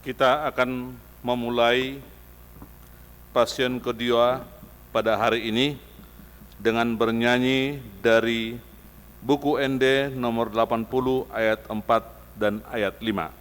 Kita akan memulai pasien kedua pada hari ini dengan bernyanyi dari buku ND nomor 80 ayat 4 dan ayat 5.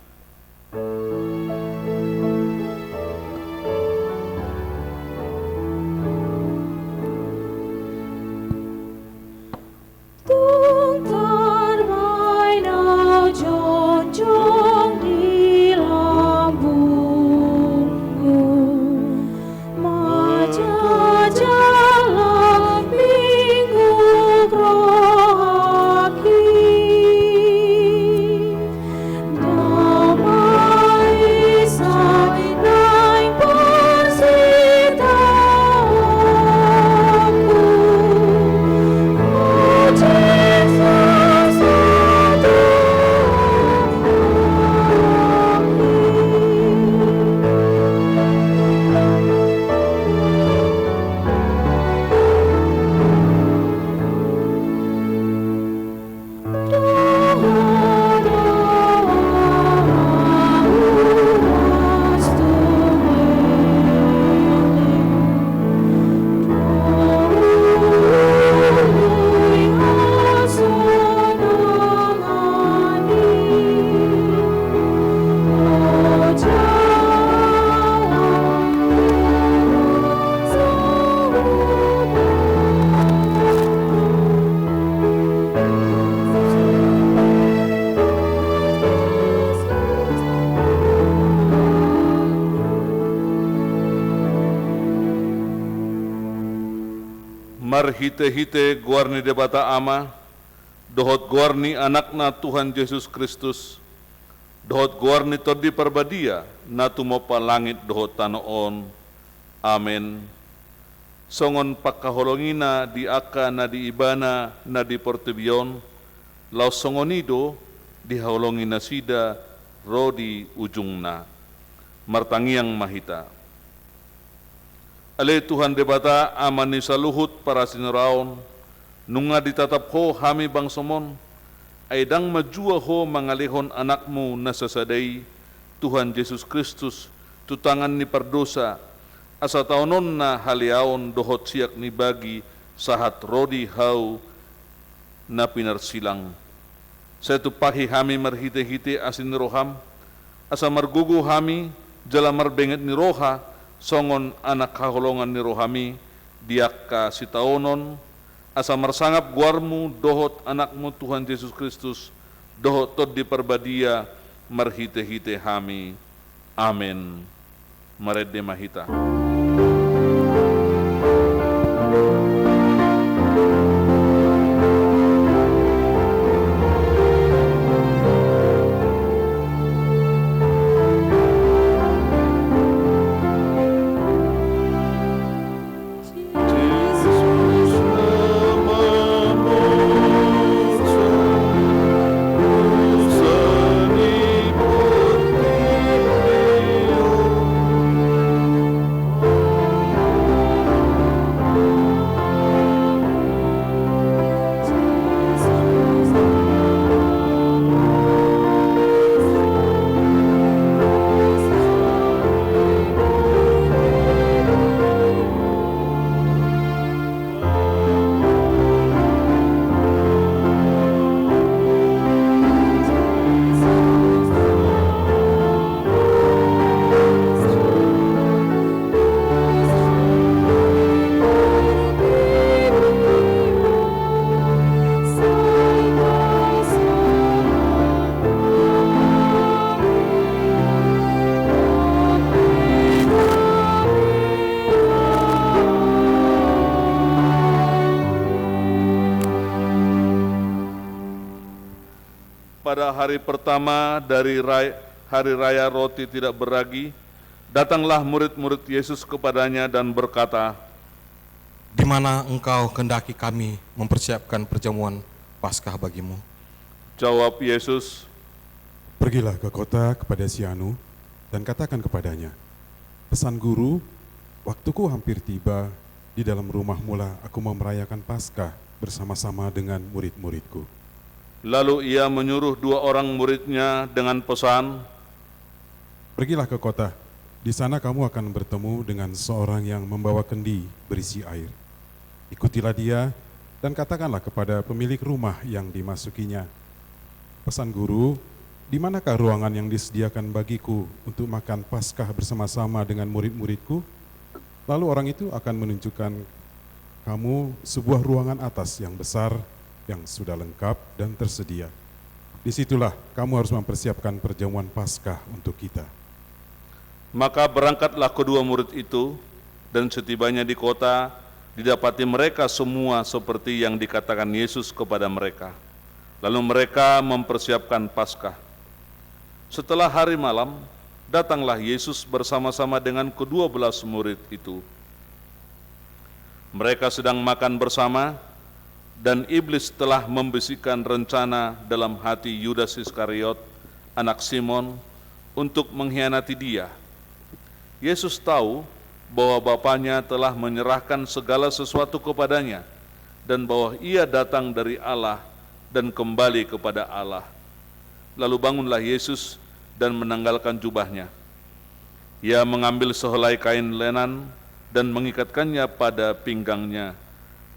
Marhite-hite guarni debata ama, dohot guarni anakna Tuhan Yesus Kristus, dohot guarni todi perbadia, natumopa langit dohot tanoon. Amen. Songon pakaholongina di aka na di ibana na di portebion, lau songonido di haolongina sida rodi ujungna. Martangiang mahita. Ale Tuhan debata amani saluhut para sinaraon, nunga ditatap ho hami bangsomon, aidang majua ho mangalihon anakmu nasasadai, Tuhan Yesus Kristus, tutangan ni perdosa, asa taonon na haliaon dohot siak ni bagi sahat rodi hau na pinarsilang. Satu pahi hami marhite-hite asin roham, asa margugu hami jala marbenget ni roha, songon anak kaholongan ni rohami, diakka sitaonon, asa marsangap guarmu dohot anakmu Tuhan Yesus Kristus, dohot tod di perbadia marhite-hite hami. Amen. Maredde mahita. Pada hari pertama dari hari raya roti tidak beragi, datanglah murid-murid Yesus kepadanya dan berkata, "Di mana engkau kehendaki kami mempersiapkan perjamuan Paskah bagimu?" Jawab Yesus, "Pergilah ke kota kepada si Anu dan katakan kepadanya, pesan guru, waktuku hampir tiba, di dalam rumah mula aku mau merayakan Paskah bersama-sama dengan murid-muridku." Lalu ia menyuruh 2 orang muridnya dengan pesan, Pergilah ke kota. Di sana kamu akan bertemu dengan seorang yang membawa kendi berisi air. Ikutilah dia dan katakanlah kepada pemilik rumah yang dimasukinya, pesan guru, di manakah ruangan yang disediakan bagiku untuk makan Paskah bersama-sama dengan murid-muridku? Lalu orang itu akan menunjukkan kamu sebuah ruangan atas yang besar, yang sudah lengkap dan tersedia. Disitulah kamu harus mempersiapkan perjamuan Paskah untuk kita. Maka berangkatlah kedua murid itu, dan setibanya di kota, didapati mereka semua seperti yang dikatakan Yesus kepada mereka. Lalu mereka mempersiapkan Paskah. Setelah hari malam, datanglah Yesus bersama-sama dengan ke-12 murid itu. Mereka sedang makan bersama, dan iblis telah membisikkan rencana dalam hati Yudas Iskariot, anak Simon, untuk mengkhianati dia. Yesus tahu bahwa Bapanya telah menyerahkan segala sesuatu kepadanya, dan bahwa ia datang dari Allah dan kembali kepada Allah. Lalu bangunlah Yesus dan menanggalkan jubahnya. Ia mengambil sehelai kain lenan dan mengikatkannya pada pinggangnya.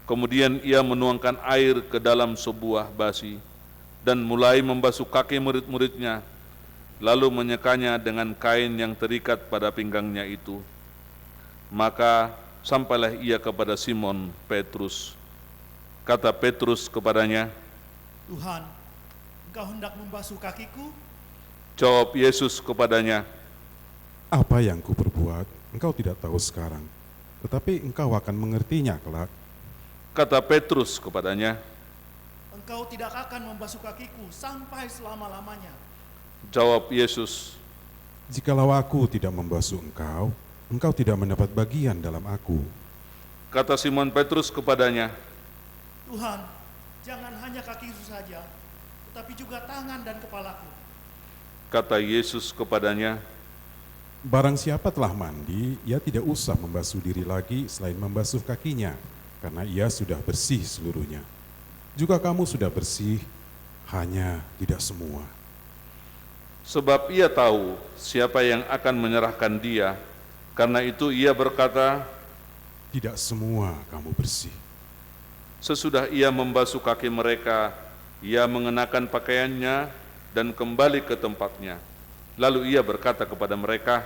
Kemudian ia menuangkan air ke dalam sebuah basi dan mulai membasuh kaki murid-muridnya, lalu menyekanya dengan kain yang terikat pada pinggangnya itu. Maka sampailah ia kepada Simon Petrus. Kata Petrus kepadanya, Tuhan, Engkau hendak membasuh kakiku? jawab Yesus kepadanya, Apa yang kuperbuat, engkau tidak tahu sekarang, tetapi engkau akan mengertinya kelak. Kata Petrus kepadanya, Engkau tidak akan membasuh kakiku sampai selama-lamanya. jawab Yesus, Jikalau aku tidak membasuh engkau, engkau tidak mendapat bagian dalam aku. kata Simon Petrus kepadanya, Tuhan, jangan hanya kakiku saja, tetapi juga tangan dan kepalaku. kata Yesus kepadanya, Barang siapa telah mandi, ia tidak usah membasuh diri lagi selain membasuh kakinya, karena ia sudah bersih seluruhnya. Juga kamu sudah bersih, hanya tidak semua. sebab ia tahu siapa yang akan menyerahkan dia. Karena itu ia berkata, Tidak semua kamu bersih. sesudah ia membasuh kaki mereka, ia mengenakan pakaiannya dan kembali ke tempatnya. Lalu ia berkata kepada mereka,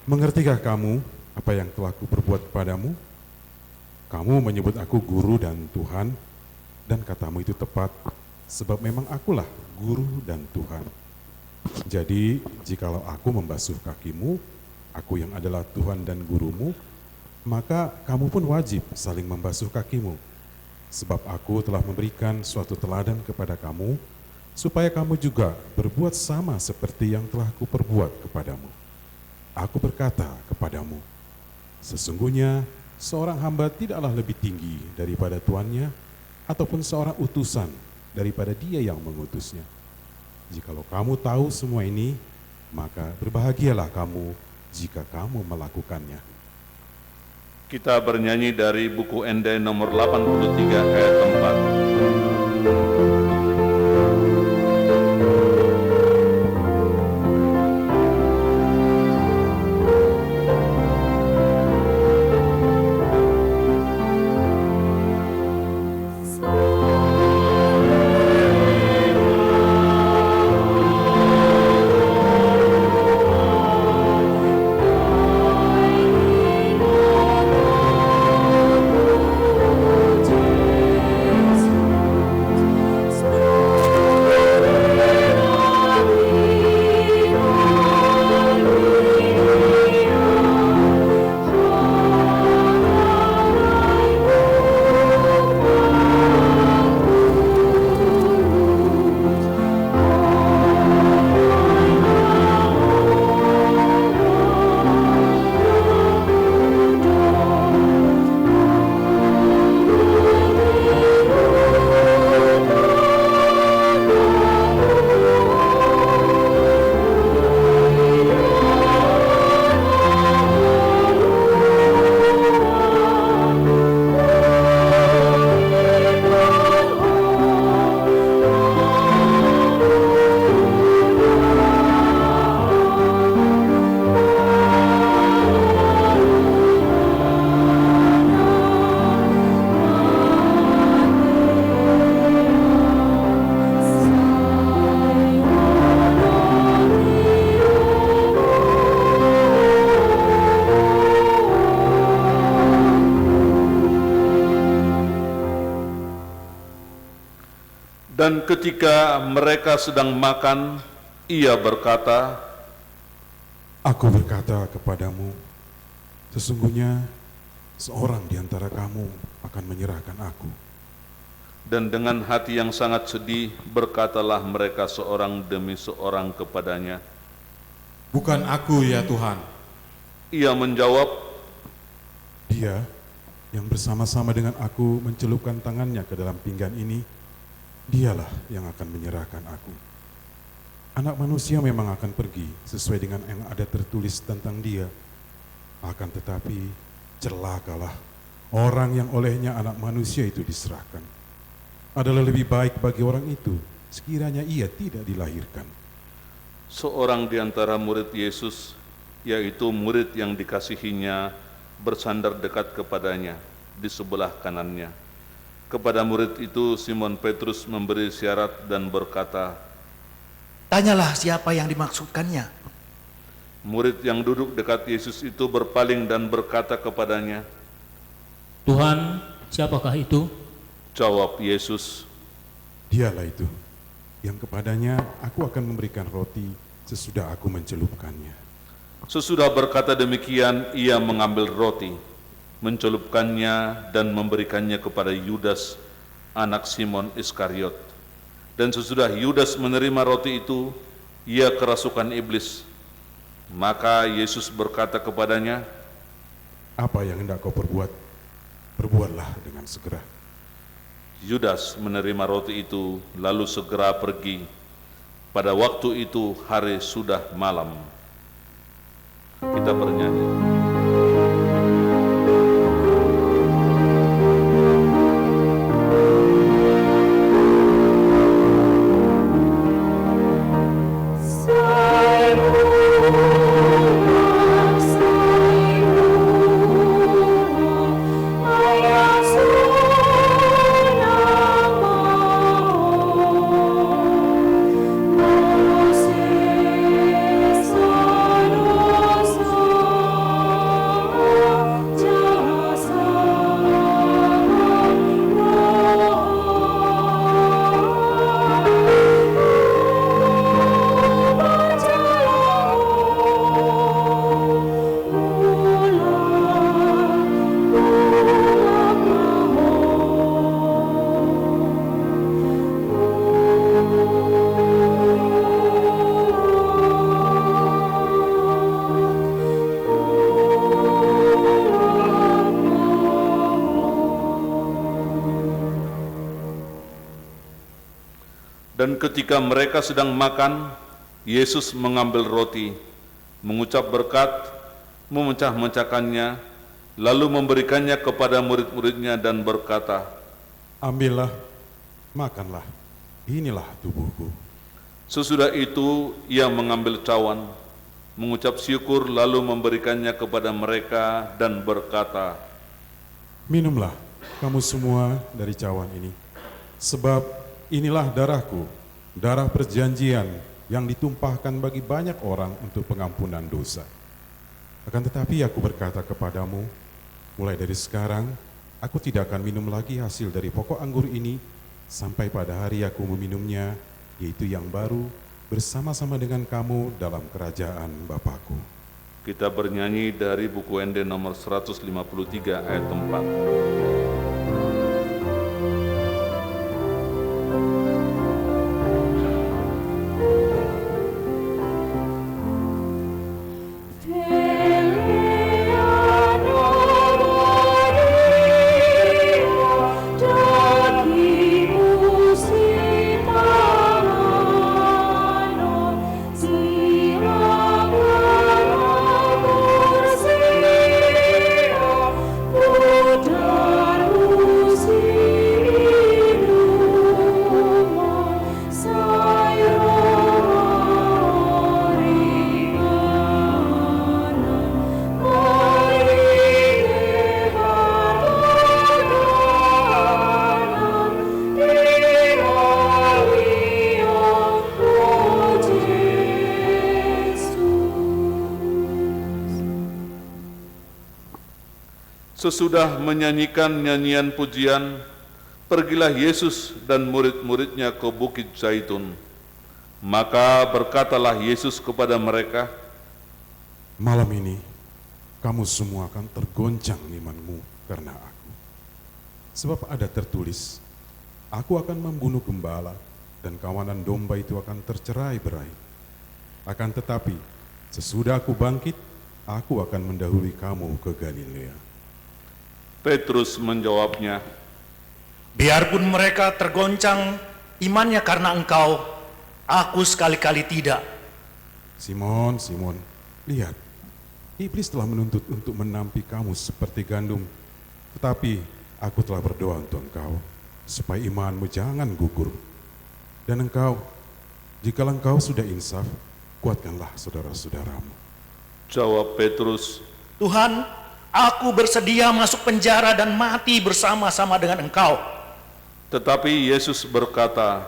Mengertikah kamu apa yang telah kuperbuat kepadamu? Kamu menyebut aku guru dan Tuhan, dan katamu itu tepat, sebab memang akulah guru dan Tuhan. Jadi, jikalau aku membasuh kakimu, aku yang adalah Tuhan dan gurumu, maka kamu pun wajib saling membasuh kakimu. Sebab aku telah memberikan suatu teladan kepada kamu, supaya kamu juga berbuat sama seperti yang telah kuperbuat kepadamu. Aku berkata kepadamu, sesungguhnya seorang hamba tidaklah lebih tinggi daripada tuannya, ataupun seorang utusan daripada dia yang mengutusnya. Jikalau kamu tahu semua ini, maka berbahagialah kamu jika kamu melakukannya. kita bernyanyi dari buku Ende nomor 83 ayat 4. Dan ketika mereka sedang makan, ia berkata, Aku berkata kepadamu, sesungguhnya seorang di antara kamu akan menyerahkan aku. dan dengan hati yang sangat sedih berkatalah mereka seorang demi seorang kepadanya. Bukan aku ya Tuhan. Ia menjawab, Dia yang bersama-sama dengan aku mencelupkan tangannya ke dalam pinggan ini, dialah yang akan menyerahkan aku. Anak manusia memang akan pergi sesuai dengan yang ada tertulis tentang dia. Akan tetapi celakalah orang yang olehnya anak manusia itu diserahkan. Adalah lebih baik bagi orang itu sekiranya ia tidak dilahirkan. seorang di antara murid Yesus, yaitu murid yang dikasihinya, bersandar dekat kepadanya di sebelah kanannya. Kepada murid itu Simon Petrus memberi syarat dan berkata, Tanyalah siapa yang dimaksudkannya. murid yang duduk dekat Yesus itu berpaling dan berkata kepadanya, Tuhan, siapakah itu? jawab Yesus, Dialah itu yang kepadanya aku akan memberikan roti sesudah aku mencelupkannya. sesudah berkata demikian, ia mengambil roti, mencelupkannya dan memberikannya kepada Yudas, anak Simon Iskariot. Dan sesudah Yudas menerima roti itu, ia kerasukan iblis. Maka Yesus berkata kepadanya, Apa yang hendak kau perbuat? Perbuatlah dengan segera. Yudas menerima roti itu, lalu segera pergi. Pada waktu itu hari sudah malam. Kita bernyanyi. Dan ketika mereka sedang makan, Yesus mengambil roti, mengucap berkat, memecah-mecahkannya, lalu memberikannya kepada murid-muridnya dan berkata, Ambillah, makanlah, inilah tubuhku. sesudah itu ia mengambil cawan, mengucap syukur lalu memberikannya kepada mereka dan berkata, Minumlah kamu semua dari cawan ini, sebab inilah darahku, darah perjanjian yang ditumpahkan bagi banyak orang untuk pengampunan dosa. Akan tetapi aku berkata kepadamu, mulai dari sekarang, aku tidak akan minum lagi hasil dari pokok anggur ini, sampai pada hari aku meminumnya, yaitu yang baru, bersama-sama dengan kamu dalam kerajaan Bapakku. kita bernyanyi dari buku ND nomor 153 ayat 4. Sesudah menyanyikan nyanyian pujian, Pergilah Yesus dan murid-muridnya ke Bukit Zaitun. Maka berkatalah Yesus kepada mereka, Malam ini kamu semua akan tergoncang imanmu karena aku. Sebab ada tertulis, aku akan membunuh gembala dan kawanan domba itu akan tercerai-berai. Akan tetapi, sesudah aku bangkit, aku akan mendahului kamu ke Galilea. Petrus menjawabnya, Biarpun mereka tergoncang imannya karena engkau, aku sekali-kali tidak. Simon, Simon, lihat, iblis telah menuntut untuk menampi kamu seperti gandum. Tetapi aku telah berdoa untuk engkau, supaya imanmu jangan gugur. Dan engkau, jikalau engkau sudah insaf, kuatkanlah saudara-saudaramu. jawab Petrus, Tuhan, aku bersedia masuk penjara dan mati bersama-sama dengan engkau. tetapi Yesus berkata,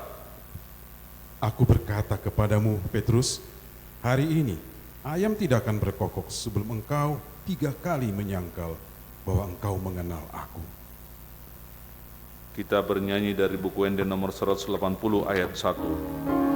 Aku berkata kepadamu, Petrus, hari ini ayam tidak akan berkokok sebelum engkau 3 kali menyangkal bahwa engkau mengenal aku. kita bernyanyi dari buku Ende nomor 180 ayat 1.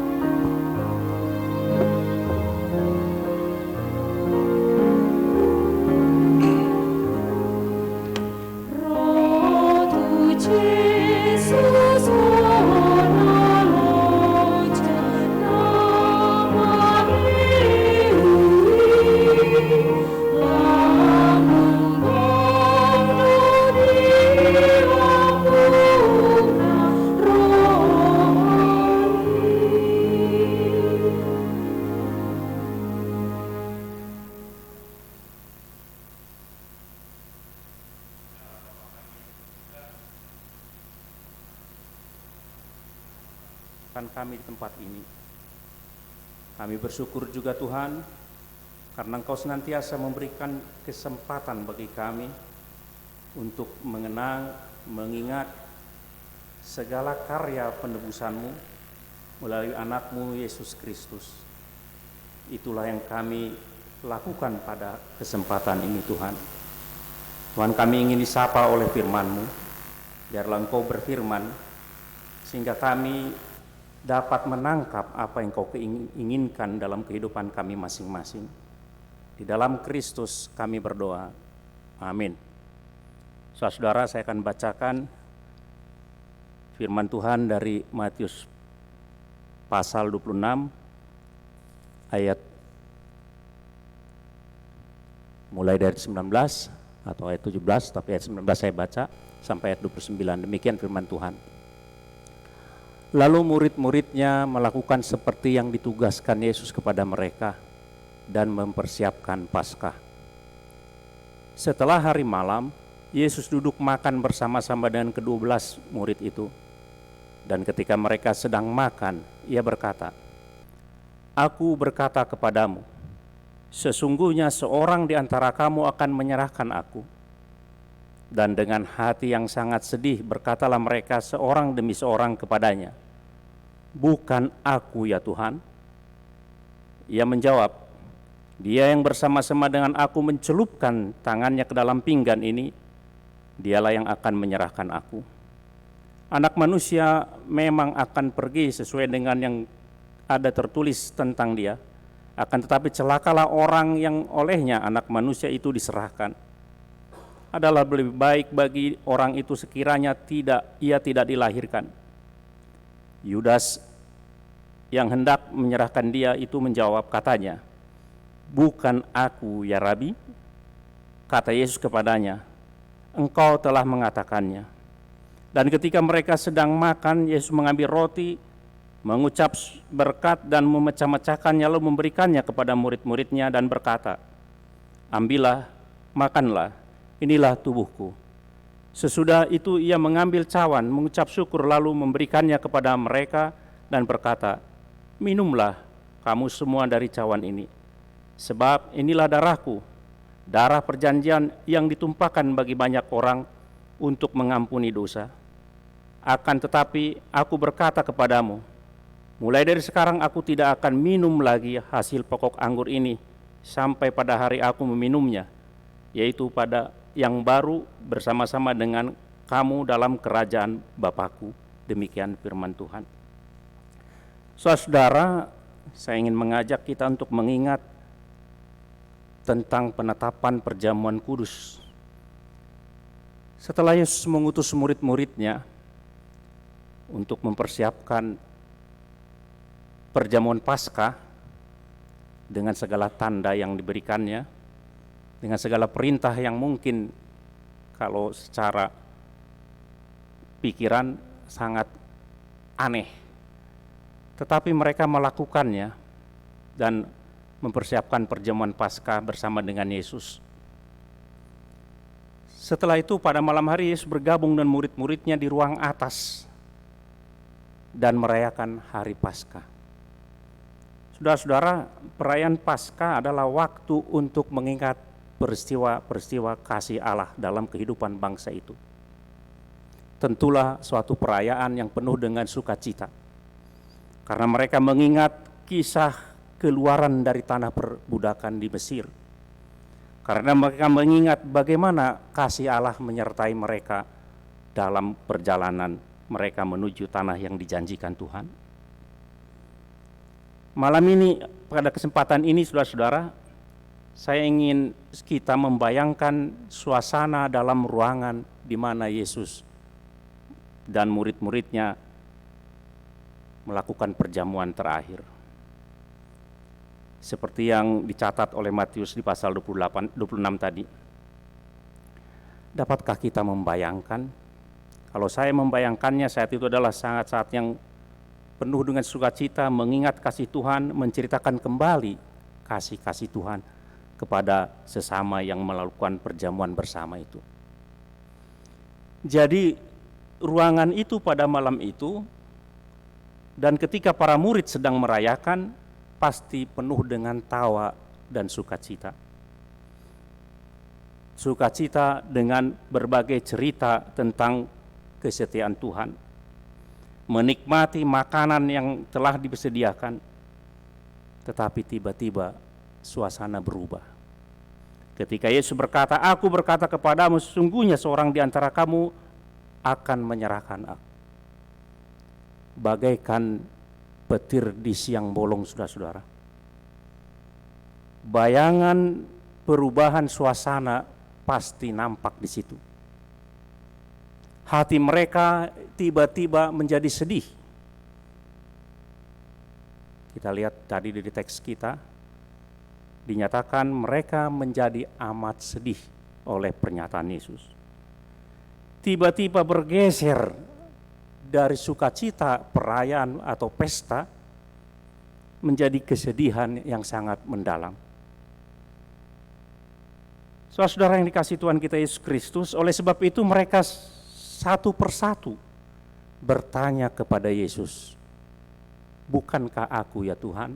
Kami di tempat ini. Kami bersyukur juga Tuhan, karena Engkau senantiasa memberikan kesempatan bagi kami untuk mengenang, mengingat segala karya penebusan-Mu melalui anak-Mu Yesus Kristus. Itulah yang kami lakukan pada kesempatan ini Tuhan. Tuhan, kami ingin disapa oleh firman-Mu. Biarlah Engkau berfirman, sehingga kami dapat menangkap apa yang Kau inginkan dalam kehidupan kami masing-masing. Di dalam Kristus kami berdoa. Amin. Saudara, saya akan bacakan firman Tuhan dari Matius pasal 26 ayat mulai dari 19 atau ayat 17, tapi ayat 19 saya baca sampai ayat 29. Demikian firman Tuhan. Lalu murid-muridnya melakukan seperti yang ditugaskan Yesus kepada mereka dan mempersiapkan Paskah. Setelah hari malam, Yesus duduk makan bersama-sama dengan ke-12 murid itu. Dan ketika mereka sedang makan, Ia berkata, Aku berkata kepadamu, sesungguhnya seorang di antara kamu akan menyerahkan aku. Dan dengan hati yang sangat sedih berkatalah mereka seorang demi seorang kepadanya, Bukan aku ya Tuhan. Ia menjawab, Dia yang bersama-sama dengan aku mencelupkan tangannya ke dalam pinggan ini, dialah yang akan menyerahkan aku. Anak manusia memang akan pergi sesuai dengan yang ada tertulis tentang dia, akan tetapi celakalah orang yang olehnya anak manusia itu diserahkan. Adalah lebih baik bagi orang itu sekiranya ia tidak dilahirkan. Yudas yang hendak menyerahkan dia itu menjawab, katanya, Bukan aku ya Rabi? Kata Yesus kepadanya, Engkau telah mengatakannya. Dan ketika mereka sedang makan, Yesus mengambil roti, mengucap berkat dan memecah-mecahkannya, lalu memberikannya kepada murid-muridnya dan berkata, Ambillah, makanlah, inilah tubuhku. Sesudah itu ia mengambil cawan, mengucap syukur, lalu memberikannya kepada mereka dan berkata, Minumlah kamu semua dari cawan ini, sebab inilah darahku, darah perjanjian yang ditumpahkan bagi banyak orang untuk mengampuni dosa. Akan tetapi aku berkata kepadamu, mulai dari sekarang aku tidak akan minum lagi hasil pokok anggur ini sampai pada hari aku meminumnya, yaitu pada yang baru bersama-sama dengan kamu dalam kerajaan Bapakku. Demikian firman Tuhan. Saudara, saya ingin mengajak kita untuk mengingat tentang penetapan perjamuan kudus. Setelah Yesus mengutus murid-muridnya untuk mempersiapkan perjamuan Paskah dengan segala tanda yang diberikannya, dengan segala perintah yang mungkin kalau secara pikiran sangat aneh, tetapi mereka melakukannya dan mempersiapkan perjamuan Paskah bersama dengan Yesus. Setelah itu pada malam hari Yesus bergabung dengan murid-muridnya di ruang atas dan merayakan hari Paskah. Saudara-saudara, perayaan Paskah adalah waktu untuk mengingat peristiwa-peristiwa kasih Allah dalam kehidupan bangsa itu. Tentulah suatu perayaan yang penuh dengan sukacita, karena mereka mengingat kisah keluaran dari tanah perbudakan di Mesir. Karena mereka mengingat bagaimana kasih Allah menyertai mereka dalam perjalanan mereka menuju tanah yang dijanjikan Tuhan. Malam ini, pada kesempatan ini saudara-saudara, saya ingin kita membayangkan suasana dalam ruangan di mana Yesus dan murid-muridnya melakukan perjamuan terakhir. Seperti yang dicatat oleh Matius di pasal 26 tadi. Dapatkah kita membayangkan? Kalau saya membayangkannya, saat itu adalah saat yang penuh dengan sukacita, mengingat kasih Tuhan, menceritakan kembali kasih-kasih Tuhan kepada sesama yang melakukan perjamuan bersama itu. Jadi ruangan itu pada malam itu, dan ketika para murid sedang merayakan, pasti penuh dengan tawa dan sukacita. Sukacita dengan berbagai cerita tentang kesetiaan Tuhan, menikmati makanan yang telah disediakan. Tetapi tiba-tiba suasana berubah. Ketika Yesus berkata, "Aku berkata kepadamu, sesungguhnya seorang di antara kamu akan menyerahkan aku." Bagaikan petir di siang bolong, saudara-saudara. Bayangan perubahan suasana pasti nampak di situ. Hati mereka tiba-tiba menjadi sedih. Kita lihat tadi di teks kita, dinyatakan mereka menjadi amat sedih oleh pernyataan Yesus. Tiba-tiba bergeser dari sukacita perayaan atau pesta menjadi kesedihan yang sangat mendalam. Saudara yang dikasihi Tuhan kita Yesus Kristus, oleh sebab itu mereka satu persatu bertanya kepada Yesus, "Bukankah aku ya Tuhan?"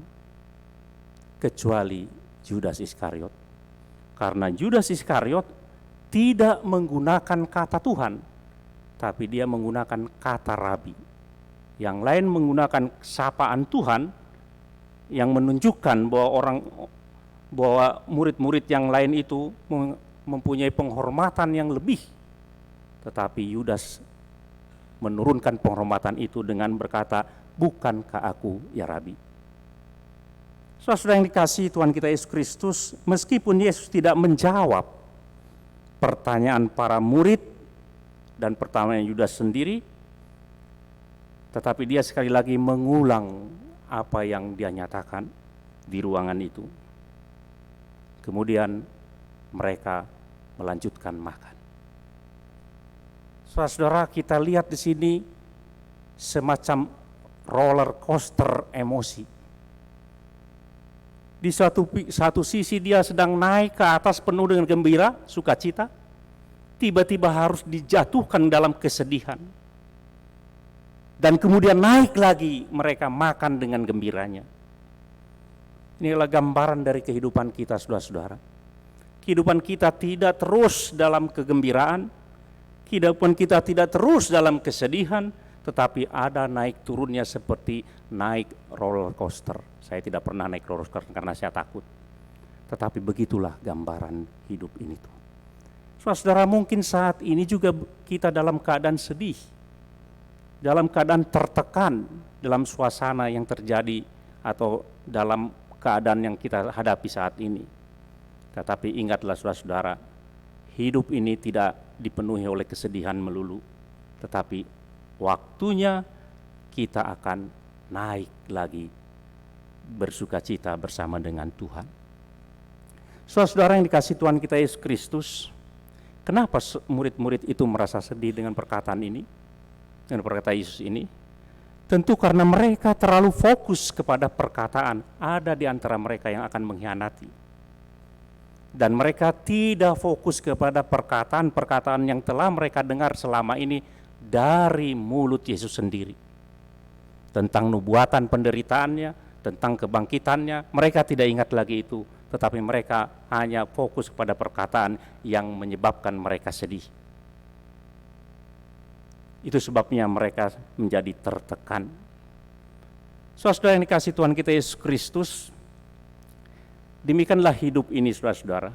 Kecuali Judas Iskariot. Karena Judas Iskariot tidak menggunakan kata Tuhan, tapi dia menggunakan kata Rabi. Yang lain menggunakan sapaan Tuhan yang menunjukkan bahwa murid-murid yang lain itu mempunyai penghormatan yang lebih. Tetapi Yudas menurunkan penghormatan itu dengan berkata, "Bukankah aku ya Rabi?" Saudara yang dikasihi Tuhan kita Yesus Kristus, meskipun Yesus tidak menjawab pertanyaan para murid dan pertanyaan Yudas sendiri, tetapi dia sekali lagi mengulang apa yang dia nyatakan di ruangan itu. Kemudian mereka melanjutkan makan. Saudara, kita lihat di sini semacam roller coaster emosi. Di satu sisi dia sedang naik ke atas penuh dengan gembira, sukacita, tiba-tiba harus dijatuhkan dalam kesedihan. Dan kemudian naik lagi, mereka makan dengan gembiranya. Inilah gambaran dari kehidupan kita, saudara-saudara. Kehidupan kita tidak terus dalam kegembiraan, kehidupan kita tidak terus dalam kesedihan, tetapi ada naik turunnya seperti naik roller coaster. Saya tidak pernah naik roller coaster karena saya takut. Tetapi begitulah gambaran hidup ini tuh. Saudara, mungkin saat ini juga kita dalam keadaan sedih, dalam keadaan tertekan dalam suasana yang terjadi atau dalam keadaan yang kita hadapi saat ini. Tetapi ingatlah saudara-saudara, hidup ini tidak dipenuhi oleh kesedihan melulu, tetapi waktunya kita akan naik lagi bersukacita bersama dengan Tuhan. Saudara yang dikasihi Tuhan kita Yesus Kristus, kenapa murid-murid itu merasa sedih dengan perkataan ini, dengan perkataan Yesus ini? Tentu karena mereka terlalu fokus kepada perkataan. Ada di antara mereka yang akan mengkhianati. Dan mereka tidak fokus kepada perkataan-perkataan yang telah mereka dengar selama ini dari mulut Yesus sendiri. Tentang nubuatan penderitaannya, tentang kebangkitannya, mereka tidak ingat lagi itu. Tetapi mereka hanya fokus kepada perkataan yang menyebabkan mereka sedih. Itu sebabnya mereka menjadi tertekan. Saudara yang dikasihi Tuhan kita Yesus Kristus, demikianlah hidup ini saudara-saudara.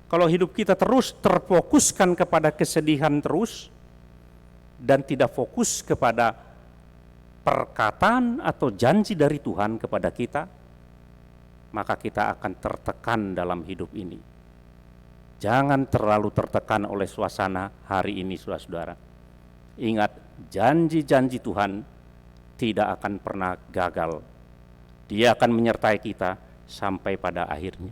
Kalau hidup kita terus terfokuskan kepada kesedihan terus, dan tidak fokus kepada perkataan atau janji dari Tuhan kepada kita, maka kita akan tertekan dalam hidup ini. Jangan terlalu tertekan oleh suasana hari ini saudara-saudara. Ingat, janji-janji Tuhan tidak akan pernah gagal. Dia akan menyertai kita sampai pada akhirnya.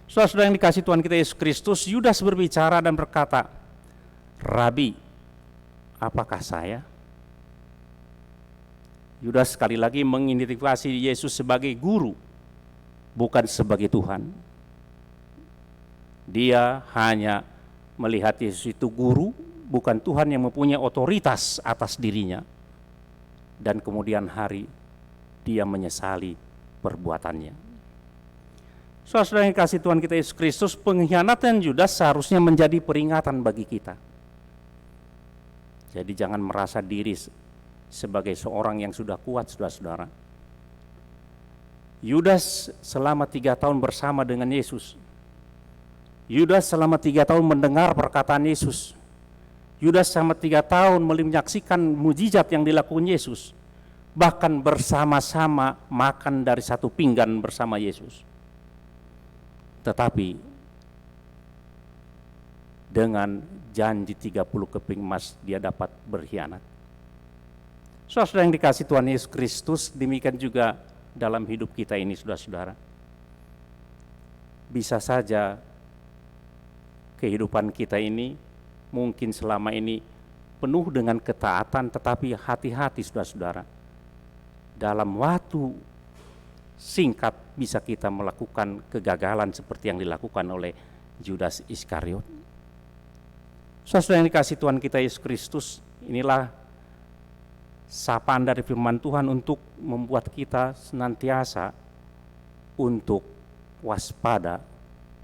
Saudara-saudara yang dikasihi Tuhan kita Yesus Kristus, Yudas berbicara dan berkata, "Rabi, apakah saya?" Yudas sekali lagi mengidentifikasi Yesus sebagai guru, bukan sebagai Tuhan. Dia hanya melihat Yesus itu guru, bukan Tuhan yang mempunyai otoritas atas dirinya. Dan kemudian hari dia menyesali perbuatannya. Saudara yang kasih Tuhan kita Yesus Kristus, pengkhianatan Yudas seharusnya menjadi peringatan bagi kita. Jadi jangan merasa diri sebagai seorang yang sudah kuat, saudara-saudara. Yudas selama 3 tahun bersama dengan Yesus. Yudas selama 3 tahun mendengar perkataan Yesus. Yudas selama 3 tahun menyaksikan mujizat yang dilakukan Yesus. Bahkan bersama-sama makan dari satu pinggan bersama Yesus. Tetapi dengan janji 30 keping emas dia dapat berkhianat. Saudara yang dikasihi Tuhan Yesus Kristus, demikian juga dalam hidup kita ini saudara-saudara. Bisa saja kehidupan kita ini mungkin selama ini penuh dengan ketaatan, tetapi hati-hati saudara-saudara. Dalam waktu singkat bisa kita melakukan kegagalan seperti yang dilakukan oleh Yudas Iskariot. Saudara yang dikasihi Tuhan kita Yesus Kristus, inilah sapaan dari firman Tuhan untuk membuat kita senantiasa untuk waspada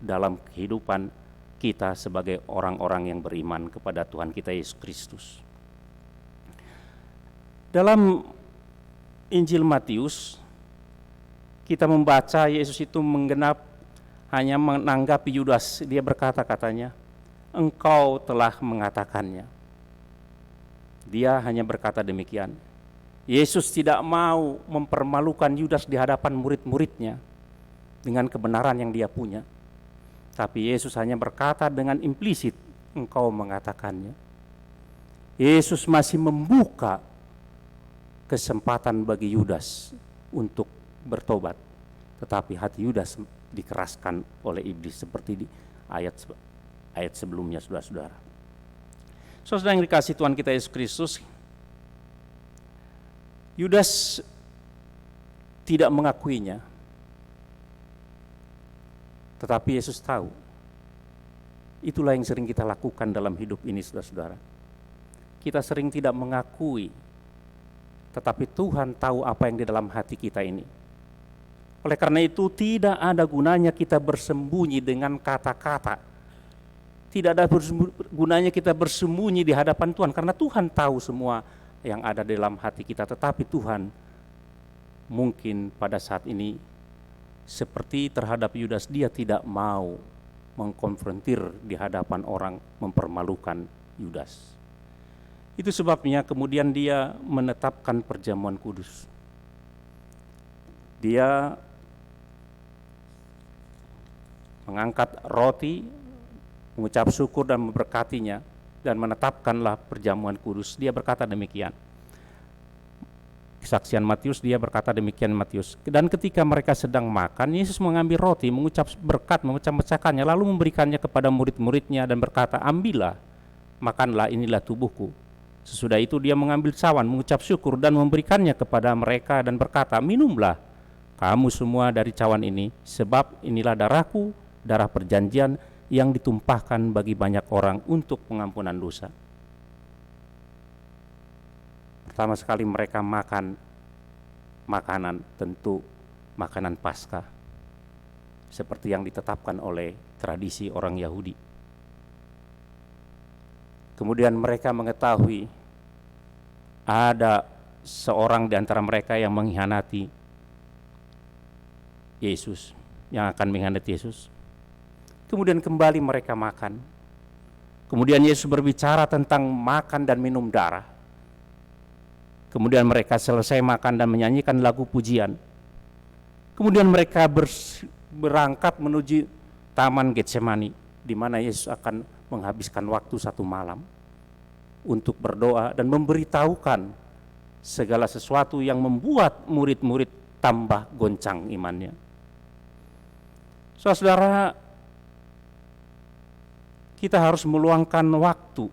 dalam kehidupan kita sebagai orang-orang yang beriman kepada Tuhan kita Yesus Kristus. Dalam Injil Matius, kita membaca Yesus itu hanya menanggapi Yudas. Dia berkata katanya, "Engkau telah mengatakannya." Dia hanya berkata demikian. Yesus tidak mau mempermalukan Yudas di hadapan murid-muridnya dengan kebenaran yang dia punya. Tapi Yesus hanya berkata dengan implisit, "Engkau mengatakannya." Yesus masih membuka kesempatan bagi Yudas untuk bertobat. Tetapi hati Yudas dikeraskan oleh iblis seperti di ayat sebelumnya saudara-saudara. Saudara yang dikasihi Tuhan kita Yesus Kristus, Yudas tidak mengakuinya. Tetapi Yesus tahu. Itulah yang sering kita lakukan dalam hidup ini saudara-saudara. Kita sering tidak mengakui, tetapi Tuhan tahu apa yang di dalam hati kita ini. Oleh karena itu tidak ada gunanya kita bersembunyi dengan kata-kata. Tidak ada gunanya kita bersembunyi di hadapan Tuhan, karena Tuhan tahu semua yang ada dalam hati kita. Tetapi Tuhan mungkin pada saat ini seperti terhadap Yudas, dia tidak mau mengkonfrontir di hadapan orang, mempermalukan Yudas. Itu sebabnya kemudian dia menetapkan perjamuan kudus. Dia mengangkat roti, mengucap syukur dan memberkatinya, dan menetapkanlah perjamuan kudus. Dia berkata demikian. Kesaksian Matius, dia berkata demikian Matius. Dan ketika mereka sedang makan, Yesus mengambil roti, mengucap berkat, memecah-mecahkannya, lalu memberikannya kepada murid-muridnya dan berkata, ambillah, makanlah, inilah tubuhku. Sesudah itu dia mengambil cawan, mengucap syukur dan memberikannya kepada mereka dan berkata, minumlah kamu semua dari cawan ini, sebab inilah darahku, darah perjanjian yang ditumpahkan bagi banyak orang untuk pengampunan dosa. Pertama sekali mereka makan makanan, tentu makanan Paskah, seperti yang ditetapkan oleh tradisi orang Yahudi. Kemudian mereka mengetahui ada seorang di antara mereka yang mengkhianati Yesus, yang akan mengkhianati Yesus. Kemudian kembali mereka makan. Kemudian Yesus berbicara tentang makan dan minum darah. Kemudian mereka selesai makan dan menyanyikan lagu pujian. Kemudian mereka berangkat menuju Taman Getsemani, di mana Yesus akan menghabiskan waktu 1 malam untuk berdoa dan memberitahukan segala sesuatu yang membuat murid-murid tambah goncang imannya. Saudara, kita harus meluangkan waktu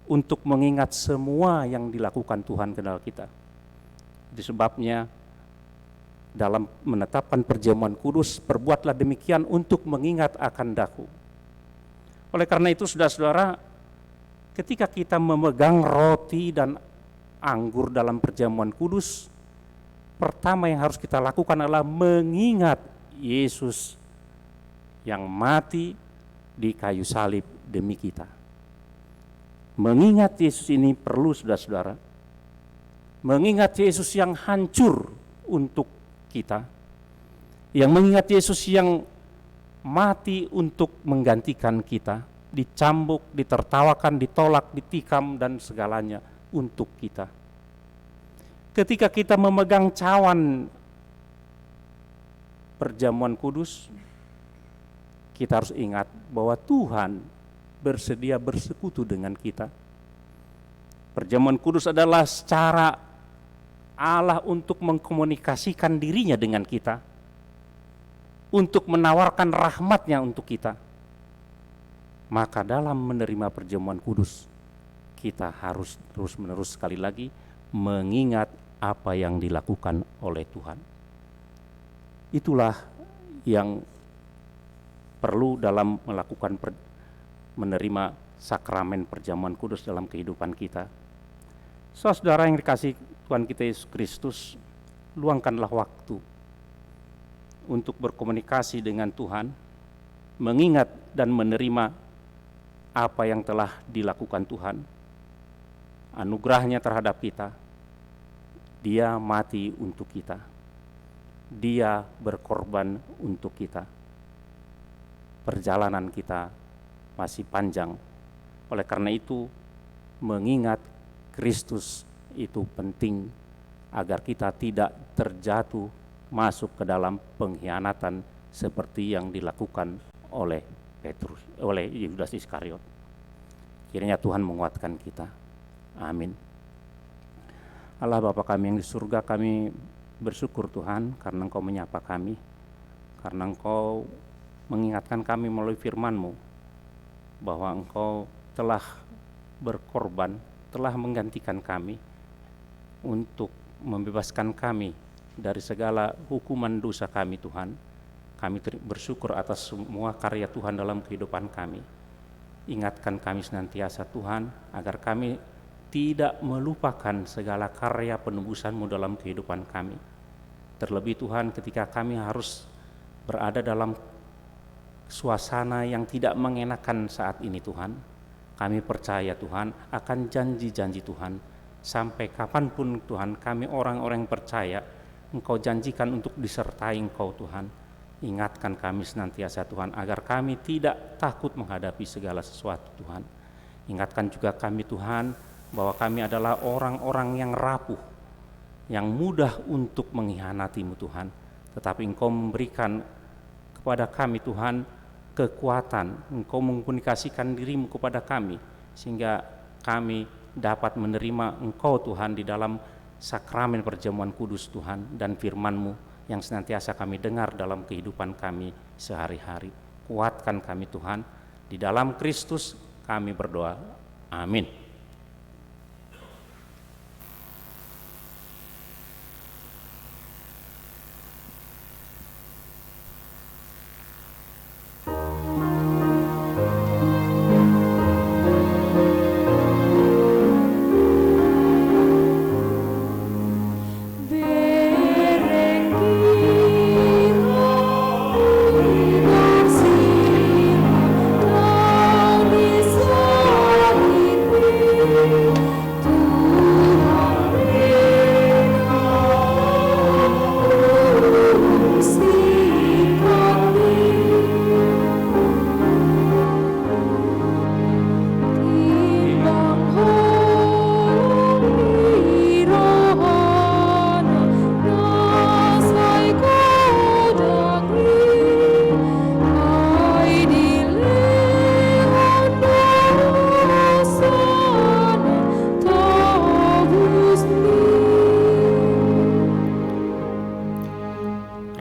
untuk mengingat semua yang dilakukan Tuhan ke dalam kita. Itu sebabnya dalam menetapkan perjamuan kudus, perbuatlah demikian untuk mengingat akan daku. Oleh karena itu, saudara-saudara, ketika kita memegang roti dan anggur dalam perjamuan kudus, pertama yang harus kita lakukan adalah mengingat Yesus yang mati di kayu salib demi kita. Mengingat Yesus ini perlu, saudara-saudara. Mengingat Yesus yang hancur untuk kita. Yang mengingat Yesus yang mati untuk menggantikan kita. Dicambuk, ditertawakan, ditolak, ditikam, dan segalanya untuk kita. Ketika kita memegang cawan perjamuan kudus, kita harus ingat bahwa Tuhan bersedia bersekutu dengan kita. Perjamuan kudus adalah cara Allah untuk mengkomunikasikan dirinya dengan kita, untuk menawarkan rahmat-Nya untuk kita. Maka dalam menerima perjamuan kudus, kita harus terus-menerus sekali lagi mengingat apa yang dilakukan oleh Tuhan. Itulah yang perlu dalam melakukan menerima sakramen perjamuan kudus dalam kehidupan kita. Saudara yang dikasihi Tuhan kita Yesus Kristus, luangkanlah waktu untuk berkomunikasi dengan Tuhan, mengingat dan menerima apa yang telah dilakukan Tuhan, anugerahnya terhadap kita. Dia mati untuk kita, Dia berkorban untuk kita. Perjalanan kita masih panjang. Oleh karena itu, mengingat Kristus itu penting agar kita tidak terjatuh masuk ke dalam pengkhianatan seperti yang dilakukan oleh Yudas Iskariot. Kiranya Tuhan menguatkan kita. Amin. Allah Bapa kami yang di surga, kami bersyukur Tuhan karena Engkau menyapa kami, karena Engkau mengingatkan kami melalui firman-Mu bahwa Engkau telah berkorban, telah menggantikan kami untuk membebaskan kami dari segala hukuman dosa kami Tuhan. Kami bersyukur atas semua karya Tuhan dalam kehidupan kami. Ingatkan kami senantiasa Tuhan, agar kami tidak melupakan segala karya penebusan-Mu dalam kehidupan kami. Terlebih Tuhan, ketika kami harus berada dalam suasana yang tidak mengenakan saat ini Tuhan, kami percaya Tuhan akan janji-janji Tuhan. Sampai kapanpun Tuhan, kami orang-orang yang percaya, Engkau janjikan untuk disertai Engkau Tuhan. Ingatkan kami senantiasa Tuhan, agar kami tidak takut menghadapi segala sesuatu Tuhan. Ingatkan juga kami Tuhan, bahwa kami adalah orang-orang yang rapuh, yang mudah untuk mengkhianati-Mu Tuhan. Tetapi Engkau memberikan kepada kami Tuhan kekuatan, Engkau mengkomunikasikan diri-Mu kepada kami, sehingga kami dapat menerima Engkau Tuhan di dalam sakramen perjamuan kudus Tuhan, dan firman-Mu yang senantiasa kami dengar dalam kehidupan kami sehari-hari. Kuatkan kami Tuhan, di dalam Kristus kami berdoa. Amin.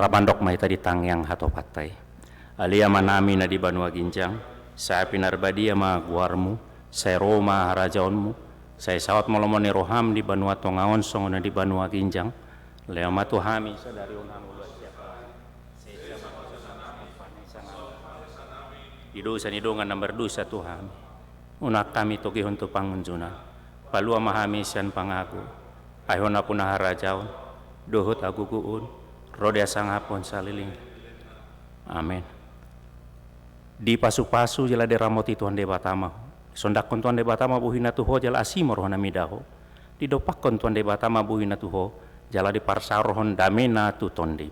Rabandok mai tadi tangyang hato patay. Alia manami na di Banua Ginjang, saya pinarbadia ma guarmu, saya Roma harajaonmu, saya sawat molomoni roham di Banua Tongaon song na di Banua Ginjang, leo matu hami sadari unang ulas siapa. Idosa nidongan nomor 2 Tuhan. Unak kami togi untuk pangunjuna. Palua mahami sian pangaku. Ayhon aku na harajaon, dohot aku kuun. Roda sangapon saliling. Amin. Di pasu-pasu jala de ramoti Tuhan de batama. Sondakon Tuhan de batama buhina tuho jala asimor hona midaho. Di dopakon Tuhan de batama buhina tuho jala di parsarohon damena tu tondim.